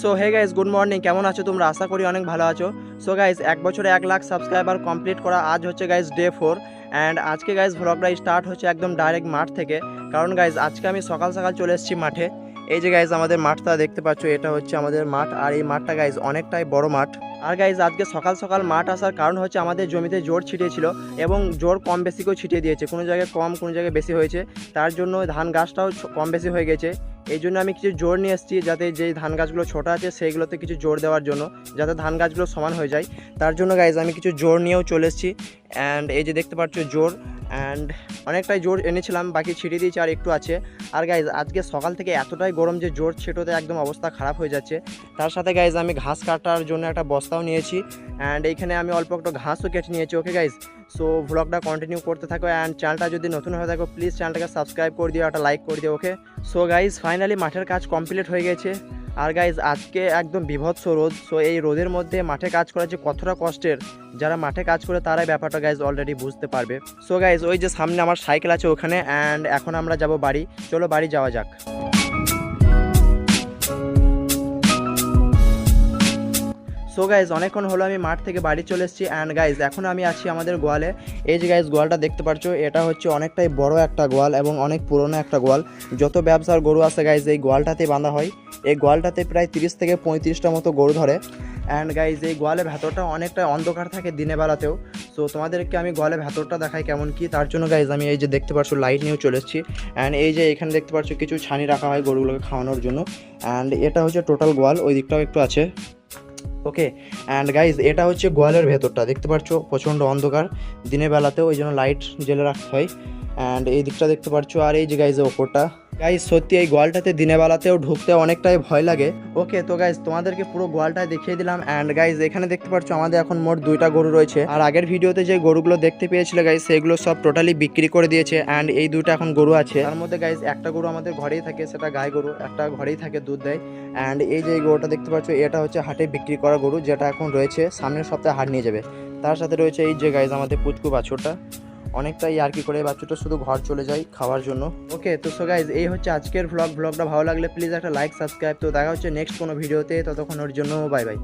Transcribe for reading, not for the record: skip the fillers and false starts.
So hey guys good morning, কেমন আছো তোমরা? আশা করি অনেক ভালো আছো। সো গাইজ 1 বছরে 1 লাখ সাবস্ক্রাইবার কমপ্লিট করা আজ হচ্ছে গাইজ ডে 4। অ্যান্ড আজকে গাইজ ভ্লগটা স্টার্ট হচ্ছে একদম ডাইরেক্ট মাঠ থেকে। কারণ গাইজ আজকে আমি সকাল সকাল চলে এসেছি মাঠে। এই যে গাইজ আমাদের মাঠটা দেখতে পাচ্ছ, এটা হচ্ছে আমাদের মাঠ। আর এই মাঠটা গাইজ অনেকটাই বড় মাঠ। আর গাইজ আজকে সকাল সকাল মাঠ আসার কারণ হচ্ছে আমাদের জমিতে জোর ছিটিয়েছিল এবং জোর কম বেশিকেও ছিটিয়ে দিয়েছে, কোনো জায়গায় কম কোনো জায়গায় বেশি হয়েছে। তার জন্য ধান গাছটাও কম বেশি হয়ে গেছে। এই জন্য আমি কিছু জোর নিয়ে এসেছি, যাতে যেই ধান গাছগুলো ছোটো আছে সেইগুলোতে কিছু জোর দেওয়ার জন্য, যাতে ধান গাছগুলো সমান হয়ে যায়। তার জন্য গাইজ আমি কিছু জোর নিয়েও চলে এসেছি। অ্যান্ড এই যে দেখতে পাচ্ছ জোর, অ্যান্ড অনেকটাই জোর এনেছিলাম, বাকি ছিটিয়ে দিয়েছি আর একটু আছে। আর গাইজ আজকে সকাল থেকে এতটাই গরম যে জোর ছেটোতে একদম অবস্থা খারাপ হয়ে যাচ্ছে। তার সাথে গাইজ আমি ঘাস কাটার জন্য একটা বস্তাও নিয়েছি, অ্যান্ড এইখানে আমি অল্প একটু ঘাসও কেটে নিয়েছি। ওকে গাইজ, সো ভ্লগটা কন্টিনিউ করতে থাকো। অ্যান্ড চ্যানেলটা যদি নতুন হয়ে থাকো প্লিজ চ্যানেলটাকে সাবস্ক্রাইব করে দিও, একটা লাইক করে দিও। ওকে, সো গাইজ ফাইনালি মাঠের কাজ কমপ্লিট হয়ে গেছে। আর গাইজ আজকে একদম বিভৎস রোদ। সো এই রোদের মধ্যে মাঠে কাজ করা যে কতটা কষ্টের, যারা মাঠে কাজ করে তারাই ব্যাপারটা গাইজ অলরেডি বুঝতে পারবে। সো গাইজ ওই যে সামনে আমার সাইকেল আছে ওখানে, অ্যান্ড এখন আমরা যাব বাড়ি। চলো বাড়ি যাওয়া যাক। সো গাইজ অনেকক্ষণ হলো আমি মাঠ থেকে বাড়ি চলে এসেছি। অ্যান্ড গাইজ এখন আমি আছি আমাদের গোয়ালে। এই যে গাইজ গোয়ালটা দেখতে পাচ্ছ, এটা হচ্ছে অনেকটাই বড় একটা গোয়াল এবং অনেক পুরনো একটা গোয়াল। যত ব্যবসার গরু আছে গাইজ এই গোয়ালটাতে বাঁধা হয়। এই গোয়ালটাতে প্রায় 30 থেকে 35টা মতো গরু ধরে। অ্যান্ড গাইজ এই গোয়ালের ভেতরটা অনেকটা অন্ধকার থাকে দিনে বেলাতেও। সো তোমাদেরকে আমি গোয়ালের ভেতরটা দেখাই কেমন কি। তার জন্য গাইজ আমি এই যে দেখতে পাচ্ছ লাইট নিয়েও চলে এসেছি। অ্যান্ড এই যে এখানে দেখতে পাচ্ছ কিছু ছানি রাখা হয় গরুগুলোকে খাওয়ানোর জন্য। অ্যান্ড এটা হচ্ছে টোটাল গোয়াল, ওই দিকটাও একটু আছে। ওকে, অ্যান্ড গাইজ এটা হচ্ছে গোয়ালের ভেতরটা, দেখতে পাচ্ছ প্রচণ্ড অন্ধকার দিনের বেলাতেও, ওই জন্য লাইট জ্বেলে রাখতে হয়। অ্যান্ড এই দিকটা দেখতে পাচ্ছ, আর এই যে গাইজের ওপরটা। গাইজ সত্যি এই গোয়ালটাতে দিনের বেলাতেও ঢুকতে অনেকটাই ভয় লাগে। ওকে, তো গাইজ তোমাদেরকে পুরো গোয়ালটাই দেখিয়ে দিলাম। অ্যান্ড গাইজ এখানে দেখতে পাচ্ছ আমাদের এখন মোট 2টা গরু রয়েছে। আর আগের ভিডিওতে যে গরুগুলো দেখতে পেয়েছিলে গাইজ সেগুলো সব টোটালি বিক্রি করে দিয়েছে। অ্যান্ড এই 2টা এখন গরু আছে। তার মধ্যে গাইজ একটা গরু আমাদের ঘরেই থাকে, সেটা গাই গরু, একটা ঘরেই থাকে, দুধ দেয়। অ্যান্ড এই যে গরুটা দেখতে পাচ্ছ এটা হচ্ছে হাটে বিক্রি করা গরু, যেটা এখন রয়েছে, সামনের সপ্তাহে হাট নিয়ে যাবে। তার সাথে রয়েছে এই যে গাইজ আমাদের পুচকু বাছুরটা, অনেকটাই আর কি করে বাচ্চাটা শুধু ঘর চলে যায় খাওয়ার জন্য। ওকে, তো সো গাইজ এই হচ্ছে আজকের ভ্লগটা ভালো লাগলে প্লিজ একটা লাইক সাবস্ক্রাইব। তো দেখা হচ্ছে নেক্সট কোনো ভিডিওতে, ততক্ষণ ওর জন্য বাই বাই।